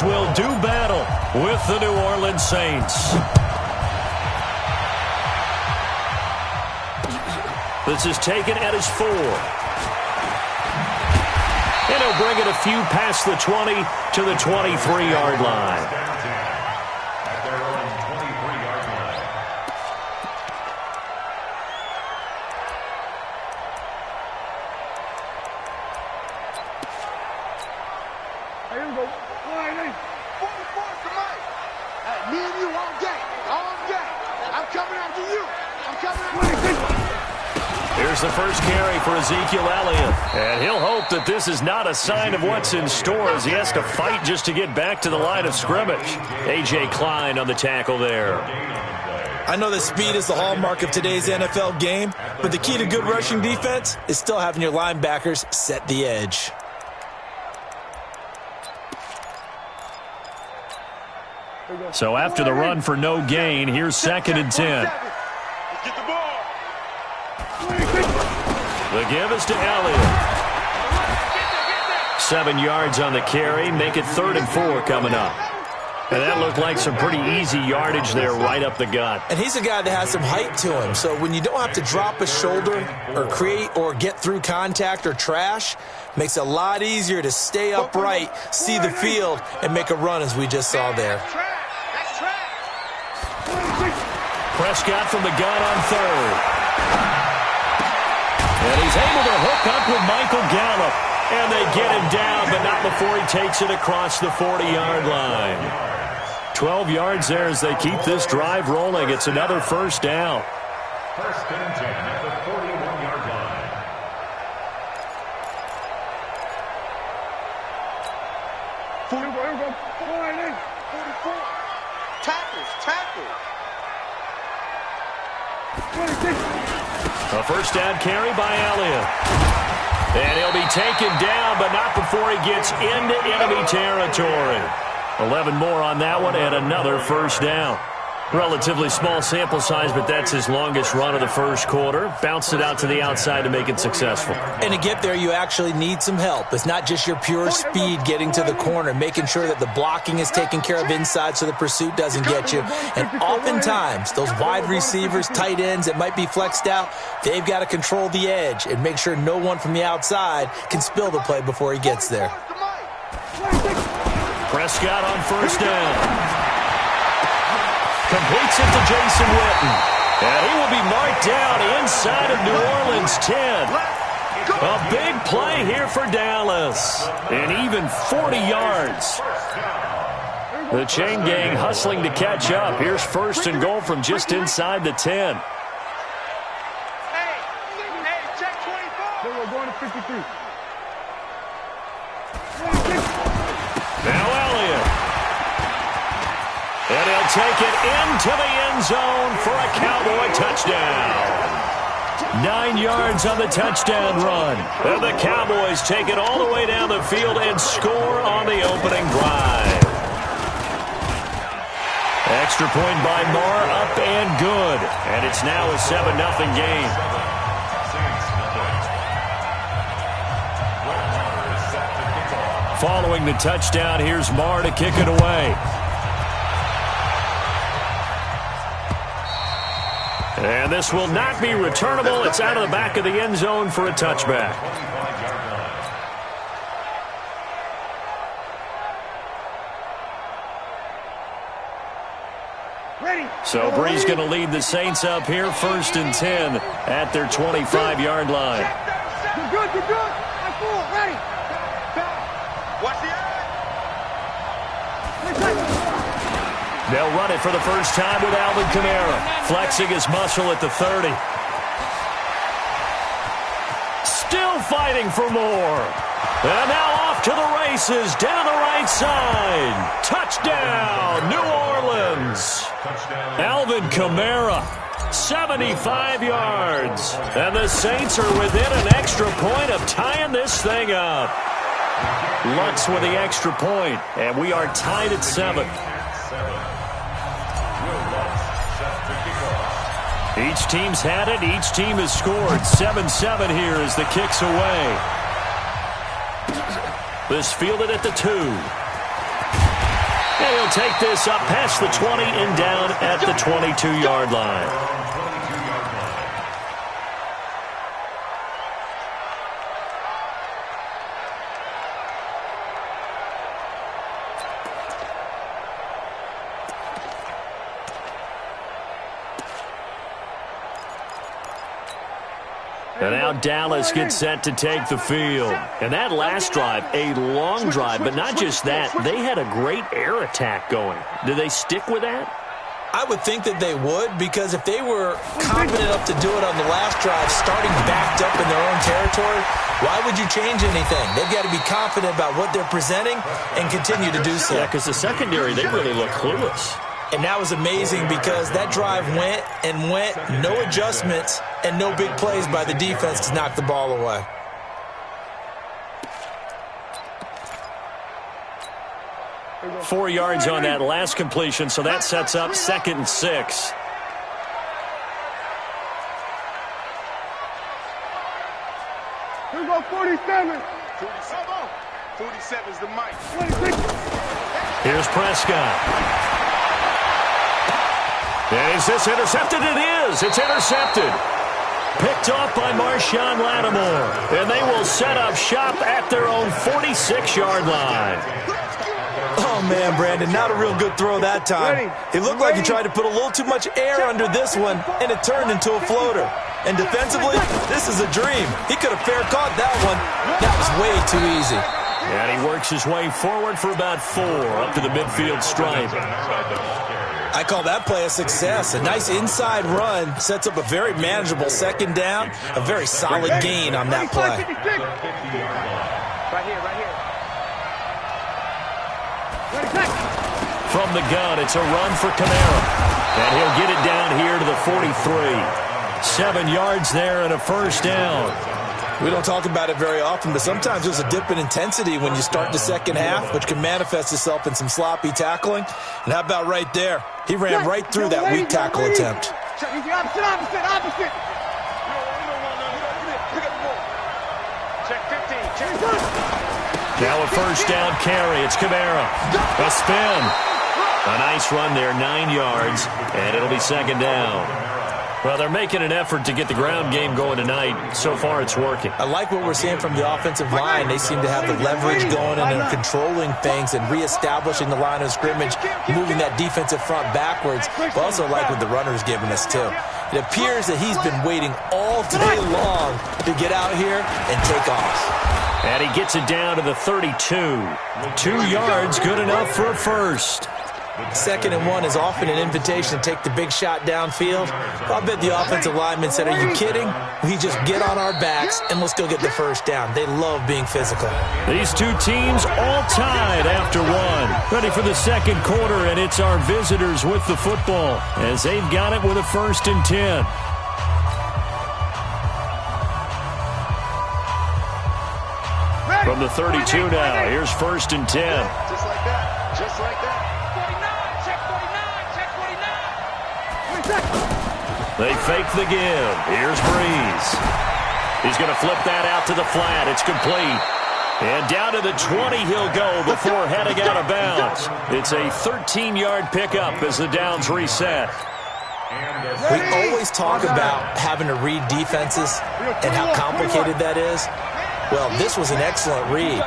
Rams will do battle with the New Orleans Saints. This is taken at his 4. And he'll bring it a few past the 20 to the 23-yard line. Here we go. Me and you all day. I'm coming after you. Here's the first carry for Ezekiel Elliott. And he'll hope that this is not a sign of what's in store as he has to fight just to get back to the line of scrimmage. A.J. Klein on the tackle there. I know that speed is the hallmark of today's NFL game, but the key to good rushing defense is still having your linebackers set the edge. So after the run for no gain, here's 2nd and 10. Get the ball. The give is to Elliott. 7 yards on the carry. Make it 3rd and 4 coming up. And that looked like some pretty easy yardage there right up the gut. And he's a guy that has some height to him. So when you don't have to drop a shoulder or create or get through contact or trash, makes it a lot easier to stay upright, see the field, and make a run as we just saw there. Prescott from the gun on 3rd. And he's able to hook up with Michael Gallup. And they get him down, but not before he takes it across the 40-yard line. 12 yards there as they keep this drive rolling. It's another first down. 1st and 10 at the 41-yard line. Here we go. 44. Tackles. A first down carry by Elliott. And he'll be taken down, but not before he gets into enemy territory. 11 more on that one, and another first down. Relatively small sample size, but that's his longest run of the first quarter. Bounced it out to the outside to make it successful. And to get there, you actually need some help. It's not just your pure speed getting to the corner, making sure that the blocking is taken care of inside so the pursuit doesn't get you. And oftentimes, those wide receivers, tight ends that might be flexed out, they've got to control the edge and make sure no one from the outside can spill the play before he gets there. Prescott on first down. Completes it to Jason Witten. And he will be marked down inside of New Orleans 10. A big play here for Dallas. And even 40 yards. The chain gang hustling to catch up. Here's 1st and goal from just inside the 10. Hey, check 24. We're going to 53. Now Elliott. And he'll take it into the end zone for a Cowboy touchdown. 9 yards on the touchdown run. And the Cowboys take it all the way down the field and score on the opening drive. Extra point by Marr, up and good. And it's now a 7-0 game. Following the touchdown, here's Marr to kick it away. And this will not be returnable. It's out of the back of the end zone for a touchback. So Bree's going to lead the Saints up here, 1st and 10 at their 25-yard line. You're good. I'm full. Ready. Watch the eye. They'll run it for the first time with Alvin Kamara, flexing his muscle at the 30. Still fighting for more. And now off to the races down the right side. Touchdown, New Orleans. Alvin Kamara, 75 yards. And the Saints are within an extra point of tying this thing up. Lutz with the extra point, and we are tied at 7. Each team's had it. Each team has scored. 7-7 here as the kick's away. This fielded at the 2. And he'll take this up past the 20 and down at the 22-yard line. And now Dallas gets set to take the field. And that last drive, a long drive, but not just that. They had a great air attack going. Do they stick with that? I would think that they would, because if they were confident enough to do it on the last drive, starting backed up in their own territory, why would you change anything? They've got to be confident about what they're presenting and continue to do so. Yeah, because the secondary, they really look clueless. And that was amazing because that drive went and went, no adjustments, and no big plays by the defense to knock the ball away. Four yards on that last completion, so that sets up 2nd and 6. Here we go, 47. 47 is the mic. 26. Here's Prescott. And is this intercepted? It is. It's intercepted. Picked off by Marshawn Lattimore. And they will set up shop at their own 46-yard line. Oh, man, Brandon, not a real good throw that time. It looked like he tried to put a little too much air under this one, and it turned into a floater. And defensively, this is a dream. He could have fair caught that one. That was way too easy. And he works his way forward for about 4 up to the midfield stripe. I call that play a success. A nice inside run sets up a very manageable 2nd down, a very solid gain on that play. Right here, right here. From the gun, it's a run for Kamara. And he'll get it down here to the 43. 7 yards there and a 1st down. We don't talk about it very often, but sometimes there's a dip in intensity when you start the 2nd half, which can manifest itself in some sloppy tackling. And how about right there? He ran right through that weak tackle attempt. Opposite. Check 15. Check. Now a 1st down carry. It's Kamara. A spin. A nice run there, 9 yards, and it'll be 2nd down. Well, they're making an effort to get the ground game going tonight. So far, it's working. I like what we're seeing from the offensive line. They seem to have the leverage going and are controlling things and reestablishing the line of scrimmage, moving that defensive front backwards. But also like what the runner's giving us, too. It appears that he's been waiting all day long to get out here and take off. And he gets it down to the 32. 2 yards, good enough for a 1st. 2nd and 1 is often an invitation to take the big shot downfield. I'll bet the offensive lineman said, are you kidding? We just get on our backs and let's go get the 1st down. They love being physical. These two teams all tied after 1. Ready for the 2nd quarter, and it's our visitors with the football as they've got it with a 1st and 10. From the 32 now, here's 1st and 10. Just like that. Just like that. They fake the give. Here's Breeze. He's going to flip that out to the flat. It's complete. And down to the 20 he'll go before heading out of bounds. It's a 13-yard pickup as the downs reset. We always talk about having to read defenses and how complicated that is. Well, this was an excellent read.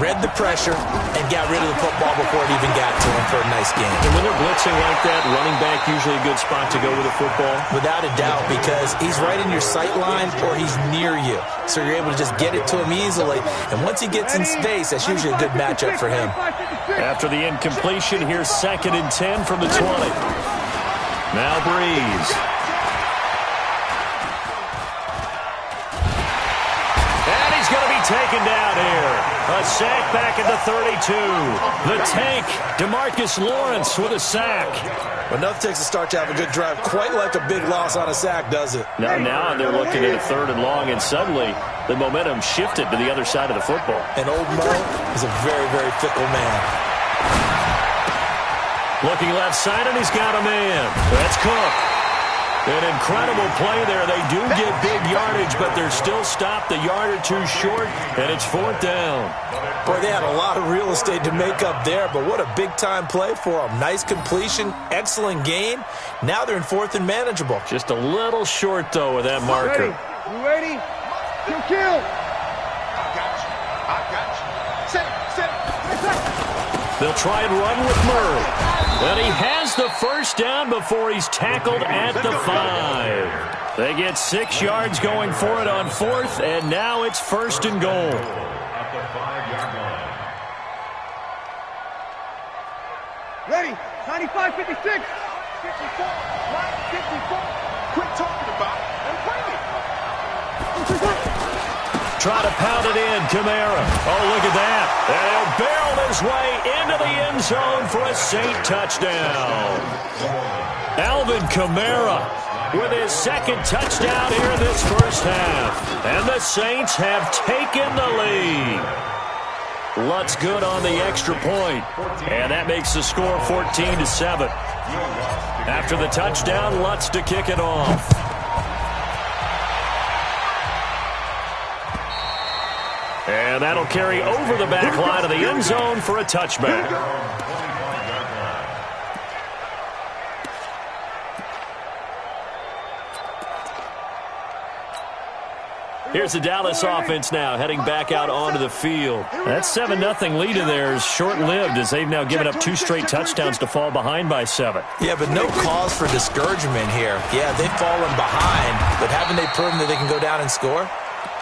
Read the pressure and got rid of the football before it even got to him for a nice game. And when they're blitzing like that, running back usually a good spot to go with a football? Without a doubt, because he's right in your sight line or he's near you. So you're able to just get it to him easily. And once he gets in space, that's usually a good matchup for him. After the incompletion, here's 2nd and 10 from the 20. Now Breeze. Taken down here. A sack back at the 32. The tank, DeMarcus Lawrence with a sack. Well, nothing takes a start to have a good drive quite like a big loss on a sack, does it? Now they're looking at a 3rd and long, and suddenly the momentum shifted to the other side of the football. And old Mo is a very, very fickle man. Looking left side, and he's got a man. That's Cook. An incredible play there. They do get big yardage, but they're still stopped a yard or two short, and it's 4th down. Boy, they had a lot of real estate to make up there, but what a big-time play for them. Nice completion, excellent gain. Now they're in 4th and manageable. Just a little short, though, with that marker. You ready? Kill. I got you. Sit. They'll try and run with Murray. And he has the first down before he's tackled at the 5. They get 6 yards going for it on 4th, and now it's 1st and goal. At the 5-yard line. Ready? 95, 56. 54. 54. Quit talking about it and bring it. Try to pound it in, Kamara. Oh, look at that. And he'll barrel his way into the end zone for a Saint touchdown. Alvin Kamara with his 2nd touchdown here in this first half. And the Saints have taken the lead. Lutz good on the extra point. And that makes the score 14-7. After the touchdown, Lutz to kick it off. And that'll carry over the back line of the end zone for a touchback. Here's the Dallas offense now, heading back out onto the field. That 7-0 lead of theirs short-lived as they've now given up 2 straight touchdowns to fall behind by 7. Yeah, but no cause for discouragement here. Yeah, they've fallen behind, but haven't they proven that they can go down and score?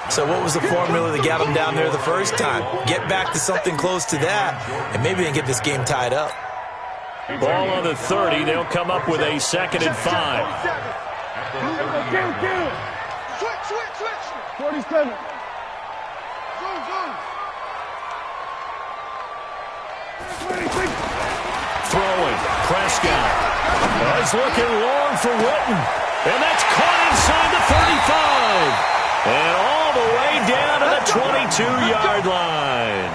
So what was the formula that got them down there the first time? Get back to something close to that, and maybe they can get this game tied up. Ball on the 30. They'll come up with a 2nd and 5. Switch. 47. Throwing. Prescott. He's looking long for Witten. And that's caught inside the 35. And all the way down to the 22-yard line.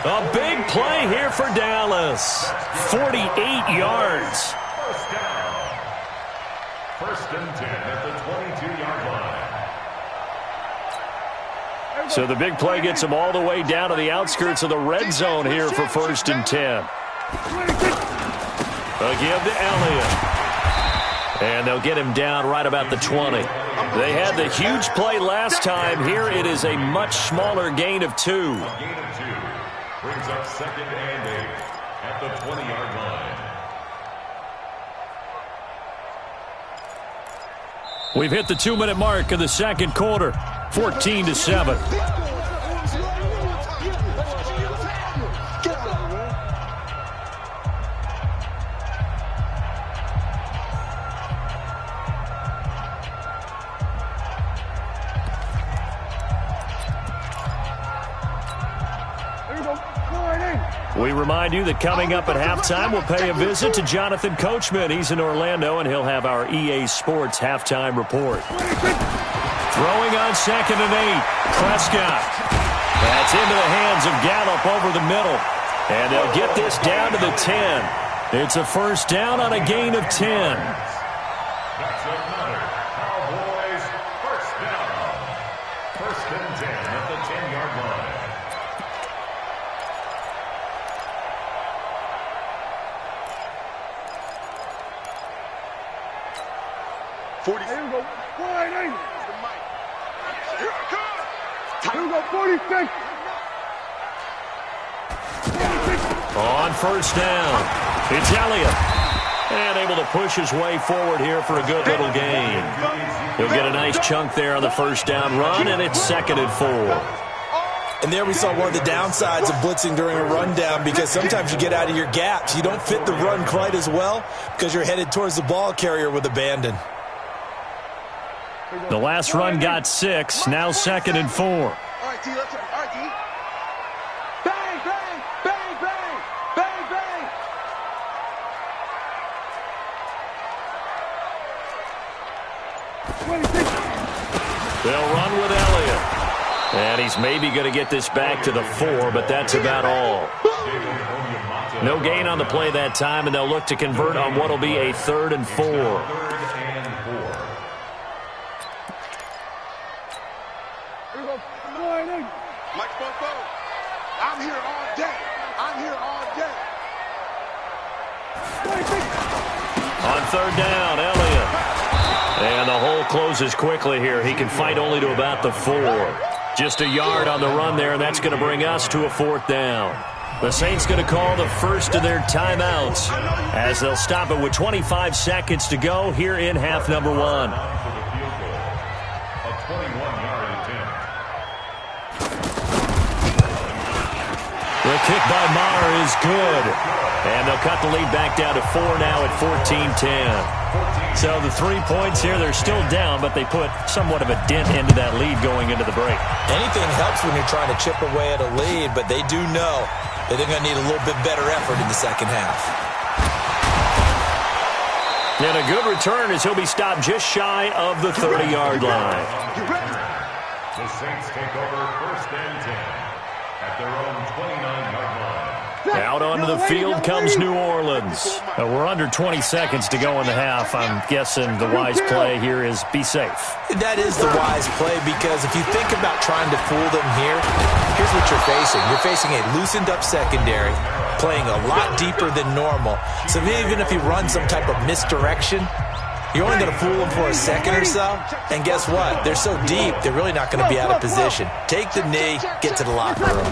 A big play here for Dallas. 48 yards. First down. 1st and 10 at the 22-yard line. So the big play gets them all the way down to the outskirts of the red zone here for 1st and 10. They'll give to Elliott. And they'll get him down right about the 20. They had the huge play last time. Here it is a much smaller gain of 2. A gain of 2 brings up 2nd and 8 at the 20-yard line. We've hit the 2-minute mark of the 2nd quarter. 14-7. We remind you that coming up at halftime, we'll pay a visit to Jonathan Coachman. He's in Orlando, and he'll have our EA Sports halftime report. Throwing on 2nd and 8. Prescott. That's into the hands of Gallup over the middle. And they'll get this down to the 10. It's a first down on a gain of 10. That's another Cowboys first down. 1st and 10 at the 10-yard line. Here we go. 48. Here we go. 46. On first down, it's Elliott. And able to push his way forward here for a good little gain. He'll get a nice chunk there on the first down run, and it's 2nd and 4. And there we saw one of the downsides of blitzing during a rundown, because sometimes you get out of your gaps. You don't fit the run quite as well because you're headed towards the ball carrier with abandon. The last run got 6, now 2nd and 4. All right, D, let's go. All right, D. Bang, bang, bang, bang, bang, bang. They'll run with Elliott. And he's maybe going to get this back to the 4, but that's about all. No gain on the play that time, and they'll look to convert on what will be a 3rd and 4. On third down, Elliott. And the hole closes quickly here. He can fight only to about the 4. Just a yard on the run there, and that's going to bring us to a 4th down. The Saints going to call the first of their timeouts as they'll stop it with 25 seconds to go here in half number 1. The kick by Maher is good. And they'll cut the lead back down to 4 now at 14-10. So the 3 points here, they're still down, but they put somewhat of a dent into that lead going into the break. Anything helps when you're trying to chip away at a lead, but they do know that they're going to need a little bit better effort in the second half. And a good return as he'll be stopped just shy of the 30-yard line. The Saints take over 1st and 10 at their own 29-yard line. Out onto the field comes New Orleans. We're under 20 seconds to go in the half. I'm guessing the wise play here is be safe. That is the wise play, because if you think about trying to fool them here, here's what you're facing. You're facing a loosened-up secondary, playing a lot deeper than normal. So even if you run some type of misdirection, you're only going to fool them for a second or so. And guess what? They're so deep, they're really not going to be out of position. Take the knee, get to the locker room.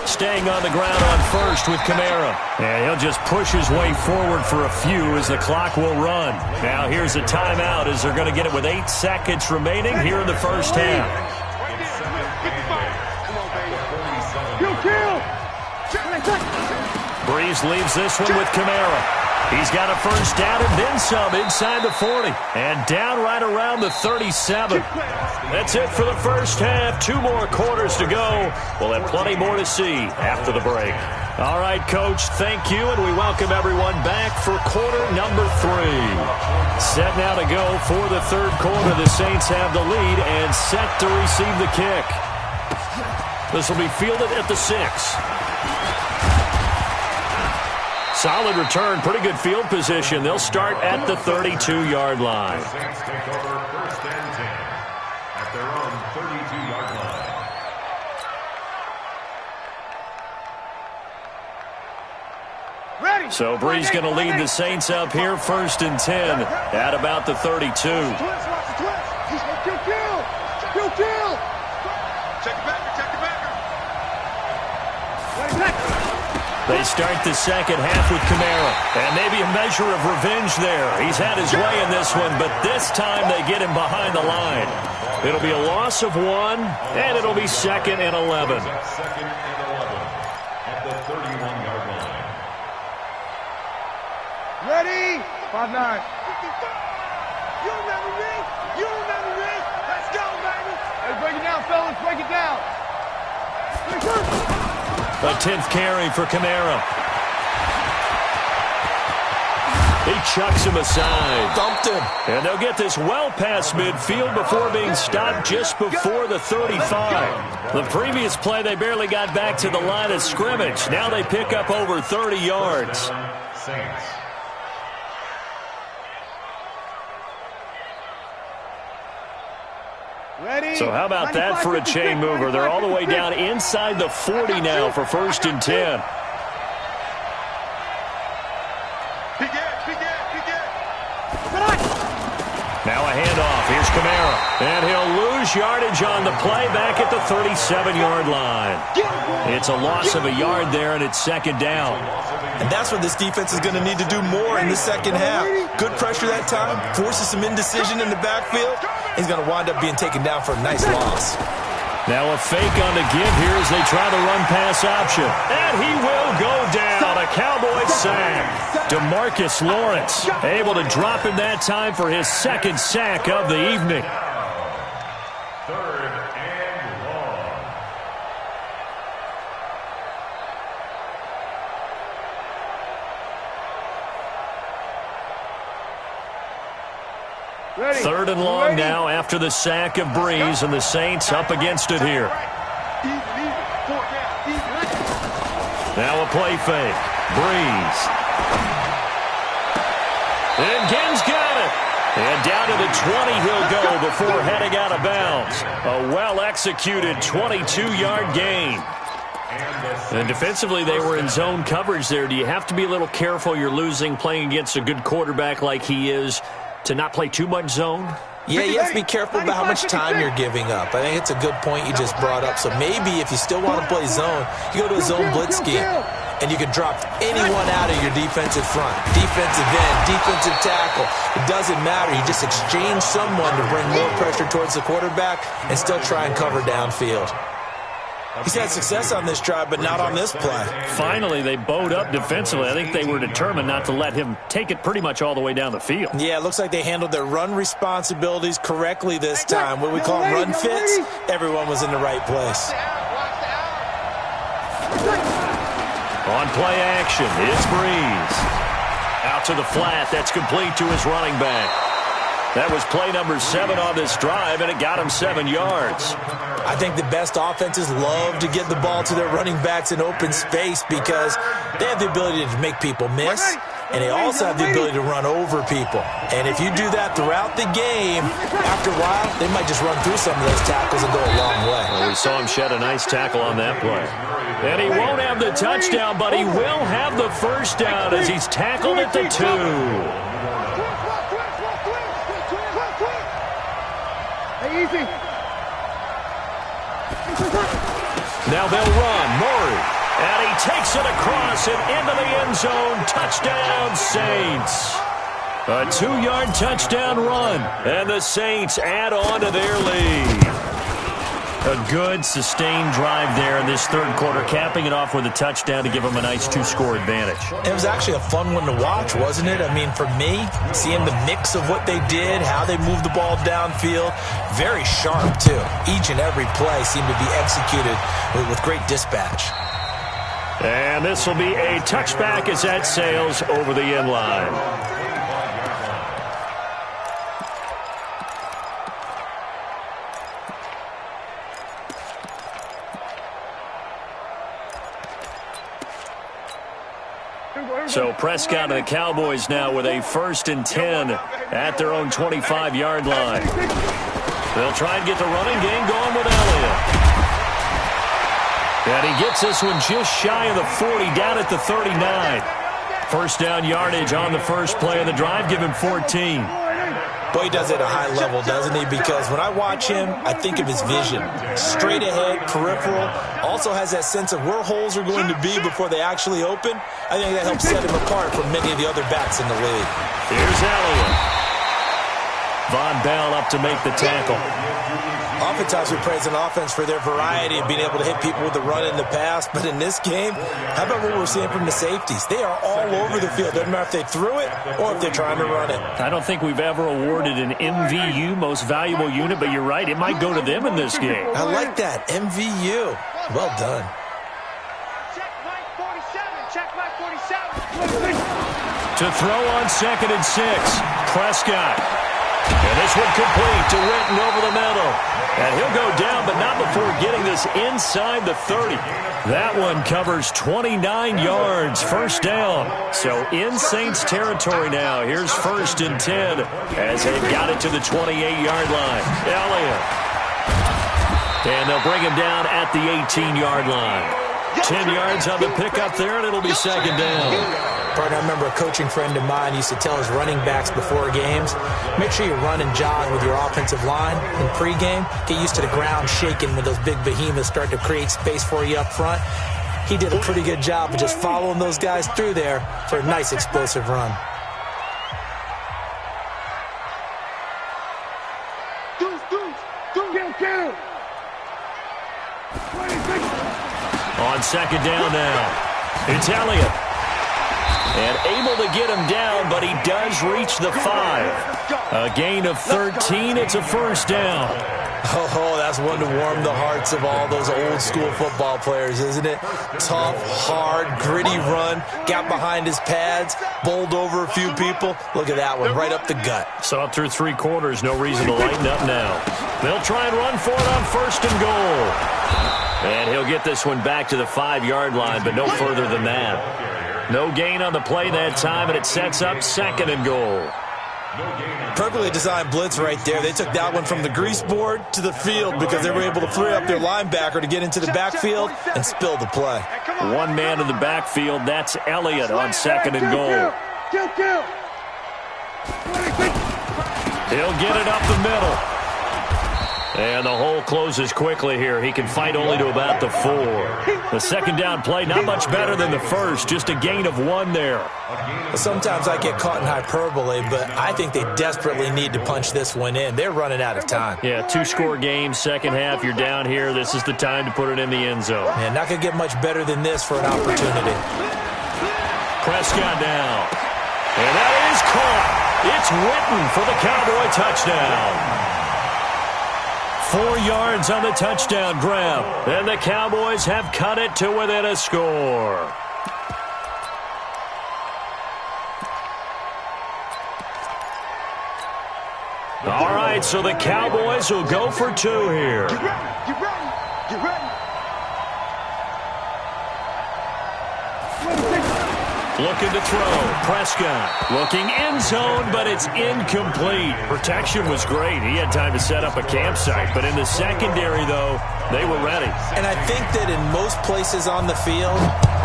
Staying on the ground on first with Kamara. And he'll just push his way forward for a few as the clock will run. Now here's a timeout as they're going to get it with 8 seconds remaining here in the first half. Breeze leaves this one with Kamara. He's got a first down and then some inside the 40. And down right around the 37. That's it for the first half. 2 more quarters to go. We'll have plenty more to see after the break. All right, Coach, thank you, and we welcome everyone back for quarter number 3. Set now to go for the third quarter. The Saints have the lead and set to receive the kick. This will be fielded at the 6. Solid return, pretty good field position. They'll start at the 32-yard line. The Saints take over 1st and 10 at their own 32-yard line. Ready. So Breeze going to lead the Saints up here 1st and 10 at about the 32. Twist, watch the twist. Kill. Check the backer, check the backer. Ready, back. They start the second half with Kamara. And maybe a measure of revenge there. He's had his way in this one, but this time they get him behind the line. It'll be a loss of 1, and it'll be 2nd and 11. 2nd and 11 at the 31-yard line. Ready. 5-9. You remember me? You remember me? Let's go, baby. Hey, break it down, fellas. Break it down. A 10th carry for Kamara. He chucks him aside. Dumped him. And they'll get this well past midfield before being stopped just before the 35. The previous play, they barely got back to the line of scrimmage. Now they pick up over 30 yards. Saints. Ready. So how about that for a chain mover? They're all the way down inside the 40 now for 1st and 10. Now a handoff. Here's Kamara. And he'll lose yardage on the play back at the 37-yard line. It's a loss of a yard there, and it's 2nd down. And that's what this defense is going to need to do more in the second half. Good pressure that time, forces some indecision in the backfield. He's going to wind up being taken down for a nice loss. Now a fake on the give here as they try the run-pass option. And he will go down. A Cowboy sack. DeMarcus Lawrence able to drop him that time for his 2nd sack of the evening. 3rd and long. Ready. 3rd and long now after the sack of Breeze, and the Saints up against it here. Now a play fake. Breeze. And Ginn's got it. And down to the 20 he'll go before heading out of bounds. A well-executed 22-yard gain. And defensively, they were in zone coverage there. Do you have to be a little careful? You're losing playing against a good quarterback like he is to not play too much zone? Yeah, you have to be careful about how much time you're giving up. I think it's a good point you just brought up. So maybe if you still want to play zone, you go to a zone blitz scheme, and you can drop anyone out of your defensive front, defensive end, defensive tackle. It doesn't matter. You just exchange someone to bring more pressure towards the quarterback and still try and cover downfield. He's had success on this drive, but not on this play. Finally, they bowed up defensively. I think they were determined not to let him take it pretty much all the way down the field. Yeah, it looks like they handled their run responsibilities correctly this time. What we call run fits, everyone was in the right place. On play action, it's Breeze. Out to the flat, that's complete to his running back. That was play number 7 on this drive, and it got him 7 yards. I think the best offenses love to get the ball to their running backs in open space because they have the ability to make people miss, and they also have the ability to run over people. And if you do that throughout the game, after a while, they might just run through some of those tackles and go a long way. Well, we saw him shed a nice tackle on that play. And he won't have the touchdown, but he will have the first down as he's tackled at the 2. Easy. Now they'll run. Murray. And he takes it across and into the end zone. Touchdown, Saints. A 2-yard touchdown run. And the Saints add on to their lead. A good, sustained drive there in this third quarter, capping it off with a touchdown to give them a nice 2-score advantage. It was actually a fun one to watch, wasn't it? I mean, for me, seeing the mix of what they did, how they moved the ball downfield, very sharp, too. Each and every play seemed to be executed with great dispatch. And this will be a touchback as that sails over the end line. So Prescott and the Cowboys now with a 1st and 10 at their own 25-yard line. They'll try and get the running game going with Elliott. And he gets this one just shy of the 40, down at the 39. First down yardage on the first play of the drive, give him 14. Boy, he does it at a high level, doesn't he? Because when I watch him, I think of his vision. Straight ahead, peripheral. Also has that sense of where holes are going to be before they actually open. I think that helps set him apart from many of the other backs in the league. Here's Elliott. Von Bell up to make the tackle. Oftentimes we praise an offense for their variety of being able to hit people with the run in the pass. But in this game, how about what we're seeing from the safeties? They are all over the field. Doesn't matter if they threw it or if they're trying to run it. I don't think we've ever awarded an MVU, most valuable unit, but you're right. It might go to them in this game. I like that. MVU. Well done. Check Mike 47. Check Mike 47. To throw on 2nd and 6. Prescott. And this one complete to Witten over the middle. And he'll go down, but not before getting this inside the 30. That one covers 29 yards, first down. So in Saints territory now. Here's 1st and 10 as they've got it to the 28-yard line. Elliott. And they'll bring him down at the 18-yard line. 10 yards on the pickup there, and it'll be 2nd down. Partner, I remember a coaching friend of mine used to tell his running backs before games, make sure you run and jog with your offensive line in pregame. Get used to the ground shaking when those big behemoths start to create space for you up front. He did a pretty good job of just following those guys through there for a nice explosive run. On 2nd down now, it's Elliott. And able to get him down, but he does reach the 5. A gain of 13, it's a first down. Oh, that's one to warm the hearts of all those old school football players, isn't it? Tough, hard, gritty run, got behind his pads, bowled over a few people. Look at that one, right up the gut. Saw it through 3 quarters, no reason to lighten up now. They'll try and run for it on 1st and goal. And he'll get this one back to the 5-yard line, but no further than that. No gain on the play that time, and it sets up 2nd and goal. Perfectly designed blitz right there. They took that one from the grease board to the field because they were able to free up their linebacker to get into the backfield and spill the play. One man in the backfield. That's Elliott on 2nd and goal. He'll get it up the middle. And the hole closes quickly here. He can fight only to about the 4. The second down play, not much better than the first. Just a gain of 1 there. Sometimes I get caught in hyperbole, but I think they desperately need to punch this one in. They're running out of time. Yeah, 2-score game, second half. You're down here. This is the time to put it in the end zone. Man, not going to get much better than this for an opportunity. Prescott down. And that is caught. It's Witten for the Cowboy touchdown. 4 yards on the touchdown grab. And the Cowboys have cut it to within a score. All right, so the Cowboys will go for 2 here. Get ready. Get ready. Get ready. Looking to throw. Prescott looking end zone, but it's incomplete. Protection was great. He had time to set up a campsite, but in the secondary, though, they were ready. And I think that in most places on the field,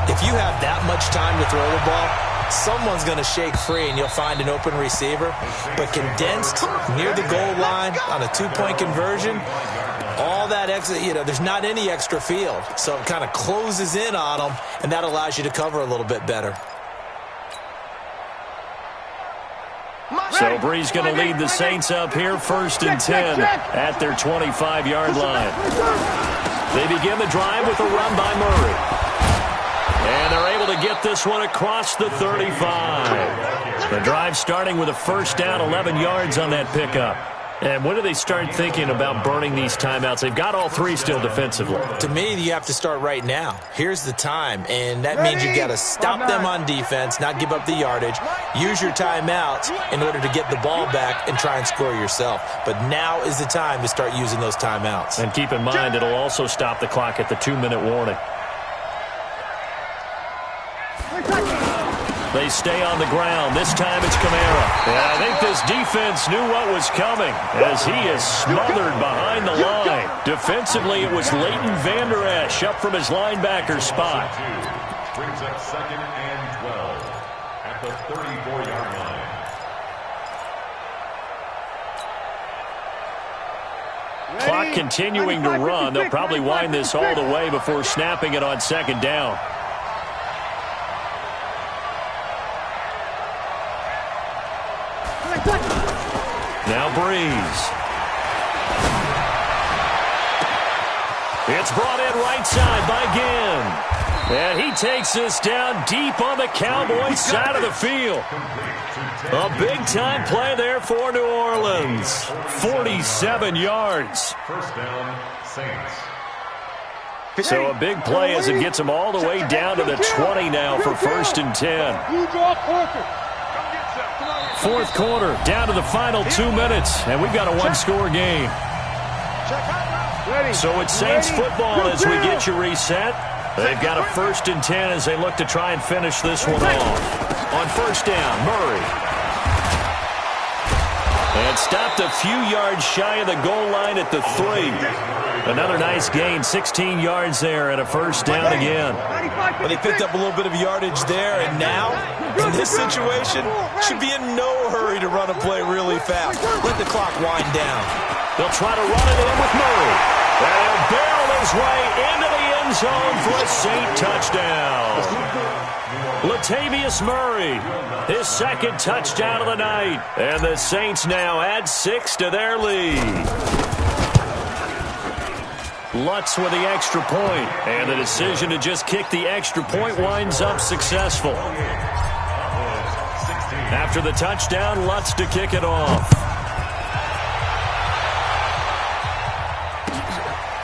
if you have that much time to throw the ball, someone's going to shake free and you'll find an open receiver. But condensed near the goal line on a 2-point conversion, all that extra, there's not any extra field. So it kind of closes in on them, and that allows you to cover a little bit better. So Bree's going to lead the Saints up here, 1st and 10 at their 25-yard line. They begin the drive with a run by Murray. And they're able to get this one across the 35. The drive starting with a first down, 11 yards on that pickup. And when do they start thinking about burning these timeouts? They've got all 3 still defensively. To me, you have to start right now. Here's the time, and that means you've got to stop them on defense, not give up the yardage, use your timeouts in order to get the ball back and try and score yourself. But now is the time to start using those timeouts. And keep in mind, it'll also stop the clock at the 2-minute warning. They stay on the ground. This time it's Kamara. And I think this defense knew what was coming as he is smothered behind the line. Defensively, it was Leighton Vander Esch up from his linebacker spot. Brings up 2nd and 12 at the 34-yard line. Clock continuing to run. They'll probably wind this all the way before snapping it on 2nd down. Now Breeze. It's brought in right side by Ginn. And he takes this down deep on the Cowboys side of the field. A big-time play there for New Orleans. 47 yards. First down, Saints. So a big play as it gets them all the way down to the 20 now for 1st and 10. You draw closer. 4th quarter, down to the final 2 minutes, and we've got a 1-score game. So it's Saints football as we get you reset. They've got a 1st and 10 as they look to try and finish this one off. On 1st down, Murray. And stopped a few yards shy of the goal line at the 3. Another nice gain, 16 yards there and a 1st down again. Well, they picked up a little bit of yardage there, and now, in this situation, should be in no hurry to run a play really fast. Let the clock wind down. They'll try to run it in with Murray. And he'll barrel his way into the end zone for a Saint touchdown. Latavius Murray, his 2nd touchdown of the night. And the Saints now add 6 to their lead. Lutz with the extra point, and the decision to just kick the extra point winds up successful. After the touchdown, Lutz to kick it off.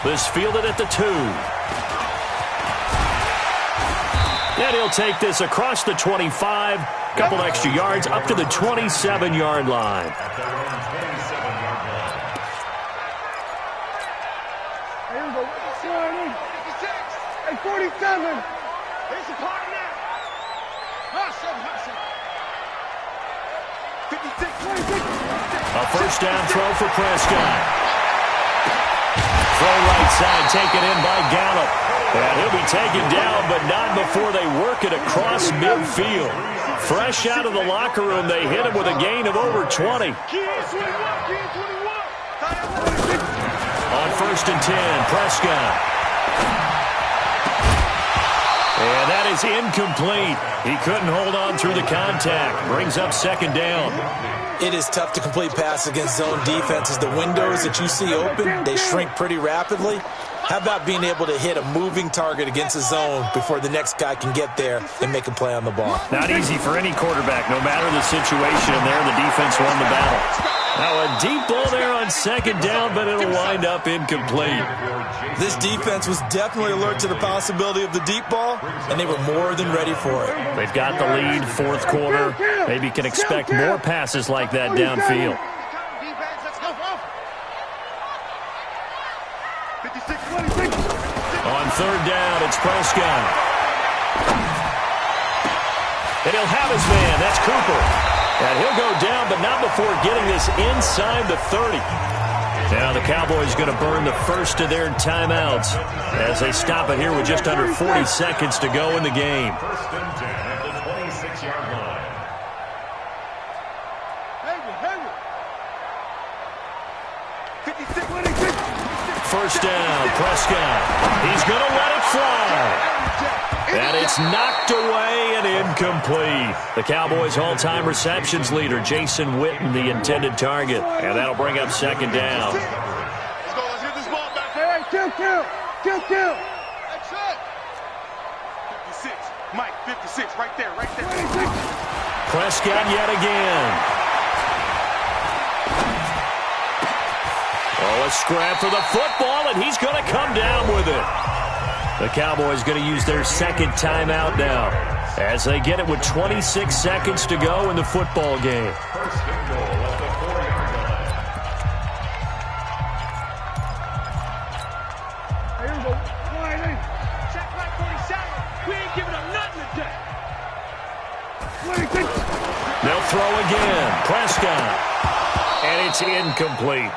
This fielded at the 2. And he'll take this across the 25, couple extra yards up to the 27-yard line. Hey, 47. Here's the partner. Hustle, hustle. A first down throw for Prescott. Throw right side, taken in by Gallup. And he'll be taken down, but not before they work it across midfield. Fresh out of the locker room, they hit him with a gain of over 20. On first and 10, Prescott. And that is incomplete. He couldn't hold on through the contact. Brings up second down. It is tough to complete passes against zone defenses. The windows that you see open, they shrink pretty rapidly. How about being able to hit a moving target against a zone before the next guy can get there and make a play on the ball? Not easy for any quarterback, no matter the situation there. The defense won the battle. Now a deep ball there on second down, but it'll wind up incomplete. This defense was definitely alert to the possibility of the deep ball, and they were more than ready for it. They've got the lead, fourth quarter. Maybe can expect more passes like that downfield. On third down, it's Prescott. And he'll have his man. That's Cooper. And he'll go down, but not before getting this inside the 30. Now the Cowboys going to burn the first of their timeouts as they stop it here with just under 40 seconds to go in the game. First and 10 at the 26-yard line. First down, Prescott. He's going to let it fly. And it's knocked away and incomplete. The Cowboys' all-time receptions leader, Jason Witten, the intended target. And that'll bring up second down. Let's go. Let's hit this ball back. Hey, kill. That's it. 56. Mike, 56. Right there. 26. Prescott yet again. Oh, a scrap for the football, and he's going to come down with it. The Cowboys going to use their second timeout now as they get it with 26 seconds to go in the football game. First and goal at the 4-yard line. Here we go. Line in. Check back 47. We ain't giving up nothing today. 26. They'll throw again. Prescott. And it's incomplete.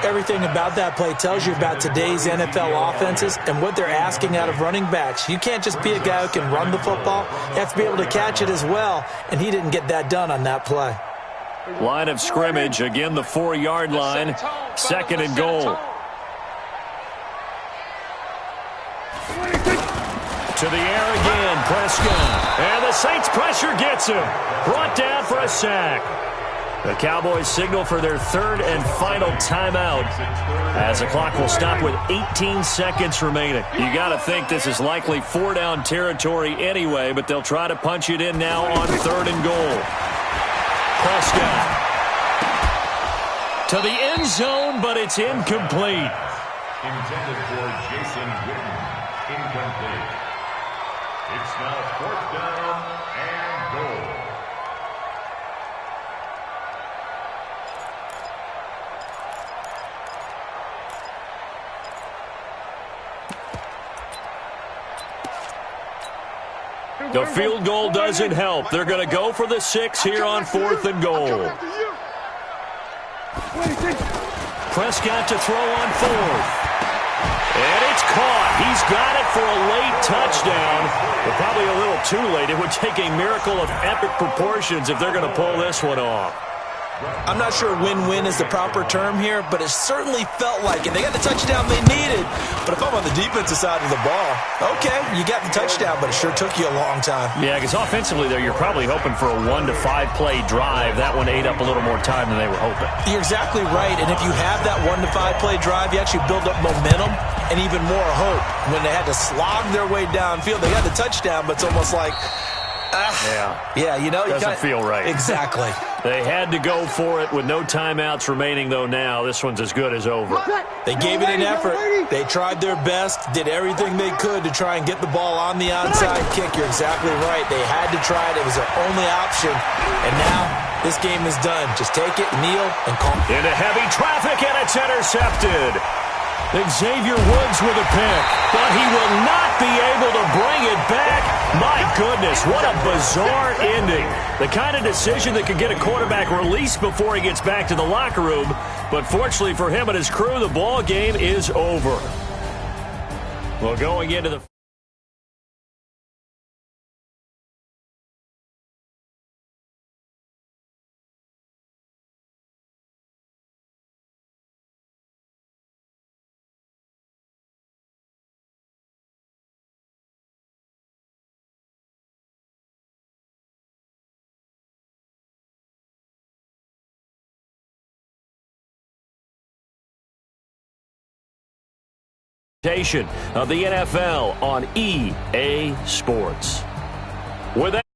Everything about that play tells you about today's NFL offenses and what they're asking out of running backs. You can't just be a guy who can run the football. You have to be able to catch it as well, and he didn't get that done on that play. Line of scrimmage, again the 4-yard line, second and goal. To the air again, Prescott. And the Saints pressure gets him. Brought down for a sack. The Cowboys signal for their third and final timeout as the clock will stop with 18 seconds remaining. You got to think this is likely 4-down territory anyway, but they'll try to punch it in now on third and goal. Prescott to the end zone, but it's incomplete. Intended for Jason Witten. Incomplete. It's now fourth down and goal. The field goal doesn't help. They're going to go for the 6 here on fourth and goal. Prescott to throw on fourth. And it's caught. He's got it for a late touchdown. But probably a little too late. It would take a miracle of epic proportions if they're going to pull this one off. I'm not sure win-win is the proper term here, but it certainly felt like it. They got the touchdown they needed, but if I'm on the defensive side of the ball, okay, you got the touchdown, but it sure took you a long time. Yeah, because offensively there, you're probably hoping for a 1 to 5 play drive. That one ate up a little more time than they were hoping. You're exactly right, and if you have that 1 to 5 play drive, you actually build up momentum and even more hope. When they had to slog their way downfield, they got the touchdown, but it's almost like, yeah, you know, doesn't feel right. Exactly. They had to go for it with no timeouts remaining, though. Now this one's as good as over. They gave it an effort. They tried their best, did everything they could to try and get the ball on the onside kick. You're exactly right. They had to try it. It was their only option. And now this game is done. Just take it, kneel, and call. Into heavy traffic, and it's intercepted. Xavier Woods with a pick, but he will not be able to bring it back. My goodness, what a bizarre ending. The kind of decision that could get a quarterback released before he gets back to the locker room. But fortunately for him and his crew, the ball game is over. Well, going into the of the NFL on EA Sports. With that